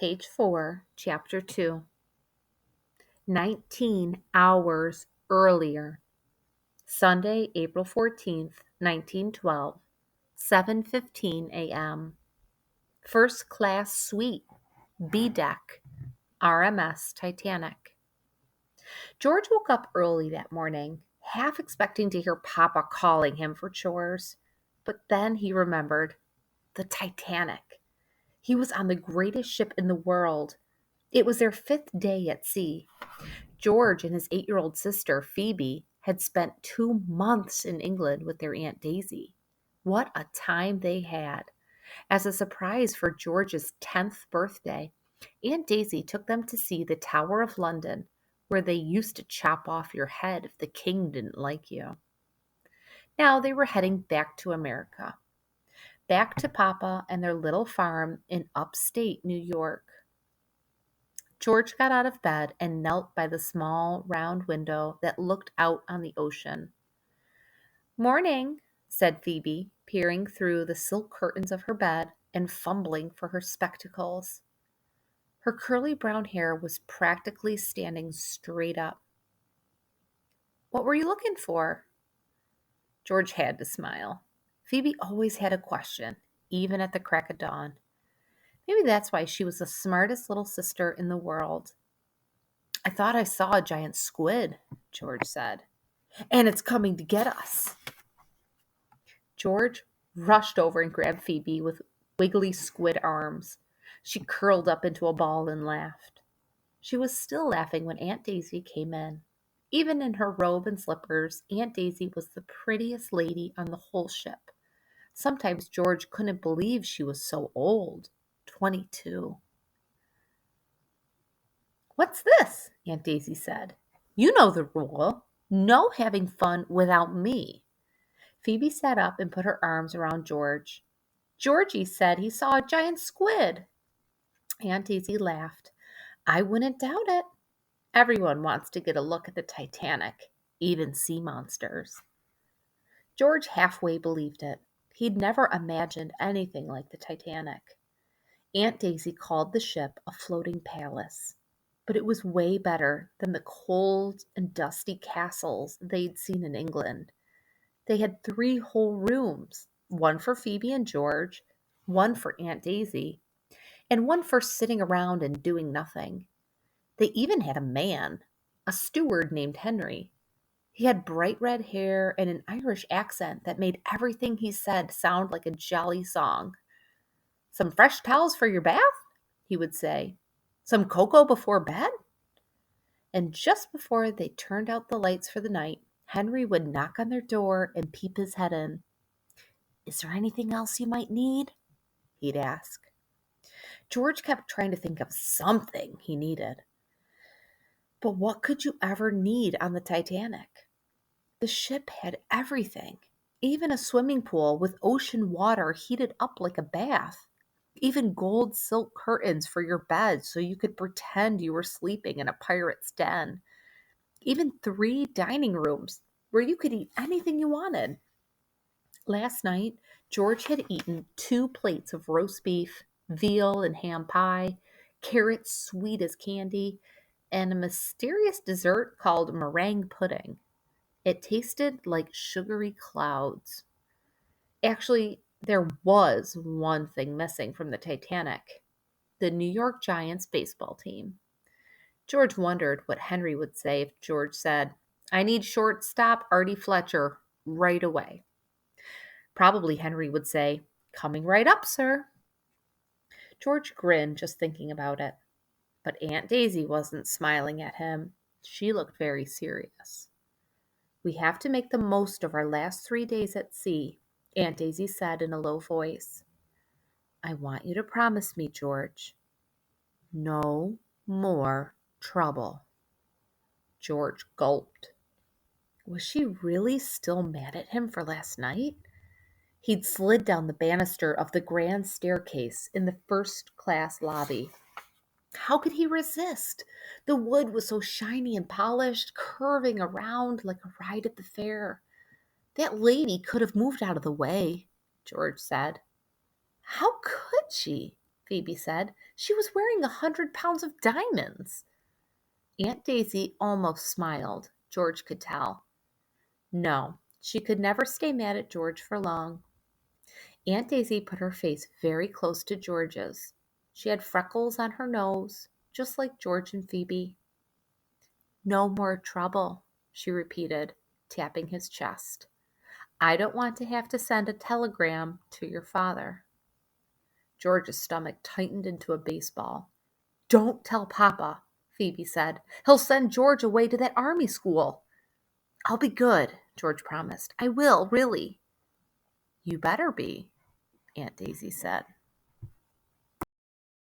Page 4, Chapter 2. 19 hours earlier. Sunday, April 14th, 1912, 7:15 a.m. First class suite, B deck, RMS Titanic. George woke up early that morning, half expecting to hear Papa calling him for chores. But then he remembered the Titanic. He was on the greatest ship in the world. It was their 5th day at sea. George and his 8-year-old sister, Phoebe, had spent 2 months in England with their Aunt Daisy. What a time they had! As a surprise for George's 10th birthday, Aunt Daisy took them to see the Tower of London, where they used to chop off your head if the king didn't like you. Now they were heading back to America, back to Papa and their little farm in upstate New York. George got out of bed and knelt by the small, round window that looked out on the ocean. "Morning," said Phoebe, peering through the silk curtains of her bed and fumbling for her spectacles. Her curly brown hair was practically standing straight up. "What were you looking for?" George had to smile. Phoebe always had a question, even at the crack of dawn. Maybe that's why she was the smartest little sister in the world. "I thought I saw a giant squid," George said. "And it's coming to get us." George rushed over and grabbed Phoebe with wiggly squid arms. She curled up into a ball and laughed. She was still laughing when Aunt Daisy came in. Even in her robe and slippers, Aunt Daisy was the prettiest lady on the whole ship. Sometimes George couldn't believe she was so old, 22. "What's this?" Aunt Daisy said. "You know the rule. No having fun without me." Phoebe sat up and put her arms around George. "Georgie said he saw a giant squid." Aunt Daisy laughed. "I wouldn't doubt it. Everyone wants to get a look at the Titanic, even sea monsters." George halfway believed it. He'd never imagined anything like the Titanic. Aunt Daisy called the ship a floating palace, but it was way better than the cold and dusty castles they'd seen in England. They had 3 whole rooms, one for Phoebe and George, one for Aunt Daisy, and one for sitting around and doing nothing. They even had a man, a steward named Henry. He had bright red hair and an Irish accent that made everything he said sound like a jolly song. "Some fresh towels for your bath?" he would say. "Some cocoa before bed?" And just before they turned out the lights for the night, Henry would knock on their door and peep his head in. "Is there anything else you might need?" he'd ask. George kept trying to think of something he needed. But what could you ever need on the Titanic? The ship had everything, even a swimming pool with ocean water heated up like a bath, even gold silk curtains for your bed so you could pretend you were sleeping in a pirate's den, even 3 dining rooms where you could eat anything you wanted. Last night, George had eaten 2 plates of roast beef, veal and ham pie, carrots sweet as candy, and a mysterious dessert called meringue pudding. It tasted like sugary clouds. Actually, there was one thing missing from the Titanic: the New York Giants baseball team. George wondered what Henry would say if George said, "I need shortstop Artie Fletcher right away." Probably Henry would say, "Coming right up, sir." George grinned just thinking about it. But Aunt Daisy wasn't smiling at him. She looked very serious. "We have to make the most of our last 3 days at sea," Aunt Daisy said in a low voice. "I want you to promise me, George, no more trouble." George gulped. Was she really still mad at him for last night? He'd slid down the banister of the grand staircase in the first-class lobby. How could he resist? The wood was so shiny and polished, curving around like a ride at the fair. "That lady could have moved out of the way," George said. "How could she?" Phoebe said. She was wearing 100 pounds of diamonds. Aunt Daisy almost smiled, George could tell. No, she could never stay mad at George for long. Aunt Daisy put her face very close to George's. She had freckles on her nose, just like George and Phoebe. No more trouble, she repeated, tapping his chest. I don't want to have to send a telegram to your father. George's stomach tightened into a baseball. Don't tell Papa, Phoebe said. He'll send George away to that army school. I'll be good, George promised. I will, really. You better be, Aunt Daisy said.